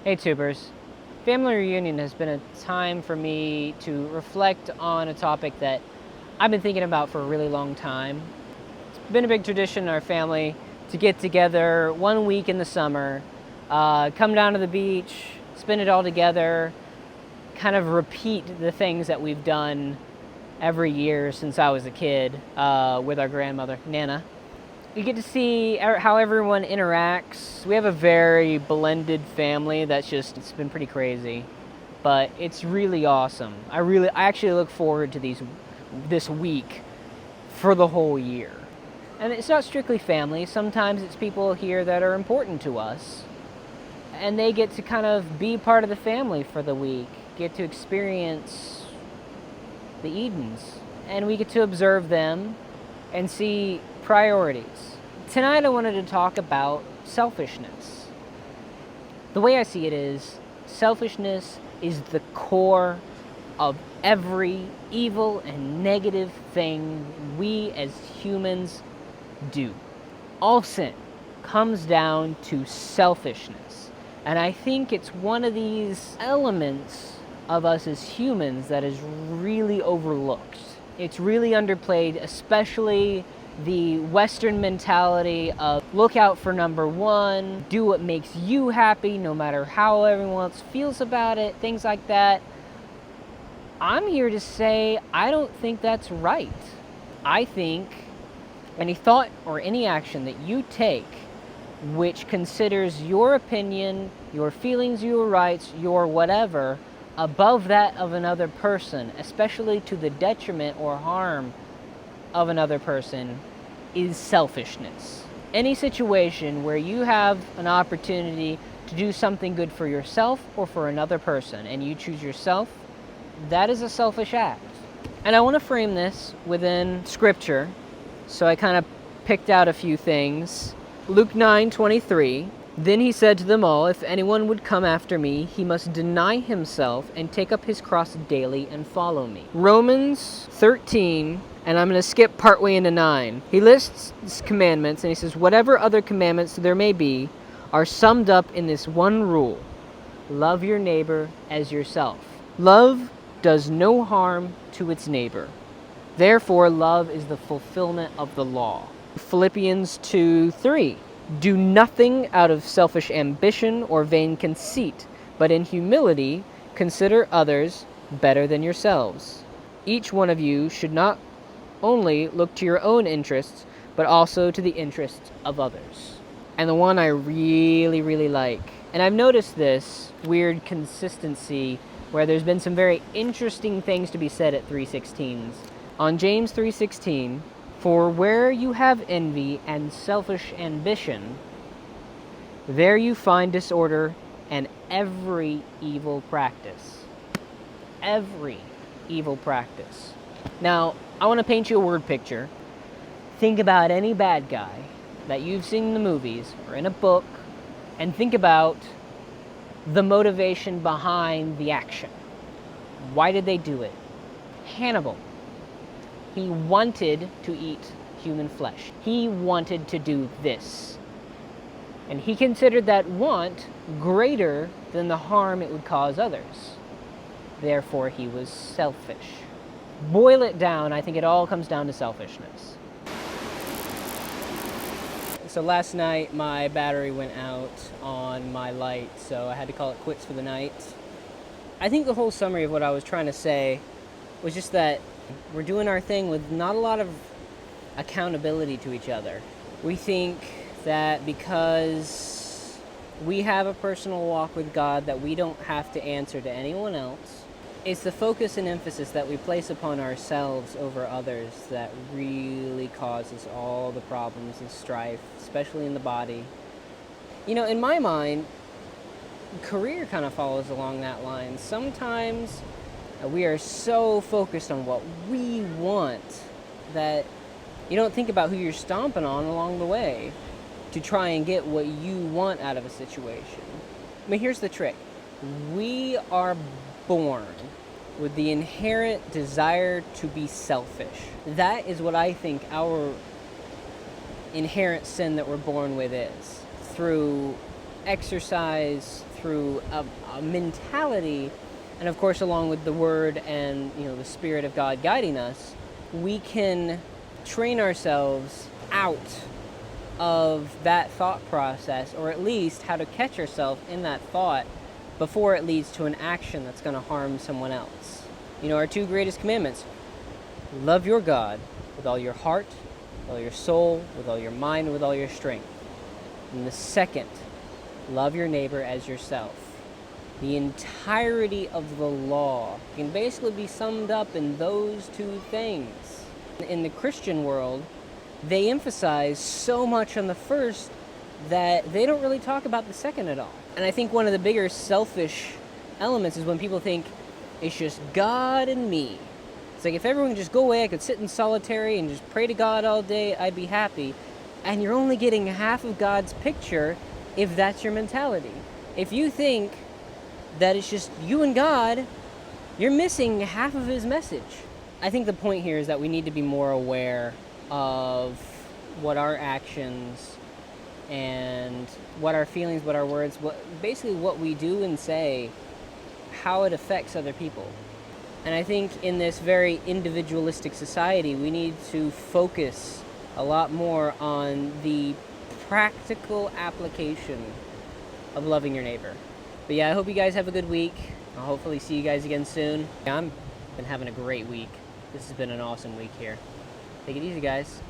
Hey tubers. Family reunion has been a time for me to reflect on a topic that I've been thinking about for a really long time. It's been a big tradition in our family to get together 1 week in the summer, come down to the beach, spend it all together, kind of repeat the things that we've done every year since I was a kid with our grandmother, Nana. You get to see how everyone interacts. We have a very blended family it's been pretty crazy, but it's really awesome. I actually look forward to this week for the whole year. And it's not strictly family. Sometimes it's people here that are important to us, and they get to kind of be part of the family for the week, get to experience the Edens, and we get to observe them and see priorities. Tonight I wanted to talk about selfishness. The way I see it is, selfishness is the core of every evil and negative thing we as humans do. All sin comes down to selfishness. And I think it's one of these elements of us as humans that is really overlooked. It's really underplayed, especially the Western mentality of look out for number one, do what makes you happy no matter how everyone else feels about it, things like that. I'm here to say I don't think that's right. I think any thought or any action that you take which considers your opinion, your feelings, your rights, your whatever, above that of another person, especially to the detriment or harm of another person, is selfishness. Any situation where you have an opportunity to do something good for yourself or for another person, and you choose yourself, that is a selfish act. And I want to frame this within scripture, so I kind of picked out a few things. Luke 9:23, then he said to them all, if anyone would come after me, he must deny himself and take up his cross daily and follow me. Romans 13, and I'm going to skip partway into 9. He lists commandments, and he says, whatever other commandments there may be are summed up in this one rule: love your neighbor as yourself. Love does no harm to its neighbor. Therefore, love is the fulfillment of the law. Philippians 2:3. Do nothing out of selfish ambition or vain conceit, but in humility consider others better than yourselves. Each one of you should not only look to your own interests, but also to the interests of others. And the one I really like, and I've noticed this weird consistency where there's been some very interesting things to be said at 3:16s. On James 3:16, for where you have envy and selfish ambition, there you find disorder and every evil practice. Every evil practice. Now, I want to paint you a word picture. Think about any bad guy that you've seen in the movies or in a book, and think about the motivation behind the action. Why did they do it? Hannibal. He wanted to eat human flesh. He wanted to do this. And he considered that want greater than the harm it would cause others. Therefore, he was selfish. Boil it down, I think it all comes down to selfishness. So last night, my battery went out on my light, so I had to call it quits for the night. I think the whole summary of what I was trying to say was just that we're doing our thing with not a lot of accountability to each other. We think that because we have a personal walk with God that we don't have to answer to anyone else. It's the focus and emphasis that we place upon ourselves over others that really causes all the problems and strife, especially in the body. You know, in my mind, career kind of follows along that line. Sometimes we are so focused on what we want that you don't think about who you're stomping on along the way to try and get what you want out of a situation. But here's the trick. We are born with the inherent desire to be selfish. That is what I think our inherent sin that we're born with is. Through exercise through a mentality, and of course along with the Word and the Spirit of God guiding us, we can train ourselves out of that thought process, or at least how to catch ourselves in that thought before it leads to an action that's going to harm someone else. Our two greatest commandments: love your God with all your heart, with all your soul, with all your mind, and with all your strength. And the second, love your neighbor as yourself. The entirety of the law can basically be summed up in those two things. In the Christian world, they emphasize so much on the first that they don't really talk about the second at all. And I think one of the bigger selfish elements is when people think it's just God and me. It's like, if everyone could just go away, I could sit in solitary and just pray to God all day, I'd be happy. And you're only getting half of God's picture if that's your mentality. If you think that it's just you and God, you're missing half of his message. I think the point here is that we need to be more aware of what our actions and what our feelings, what our words, basically what we do and say, how it affects other people. And I think in this very individualistic society, we need to focus a lot more on the practical application of loving your neighbor. But yeah, I hope you guys have a good week. I'll hopefully see you guys again soon. I've been having a great week. This has been an awesome week here. Take it easy, guys.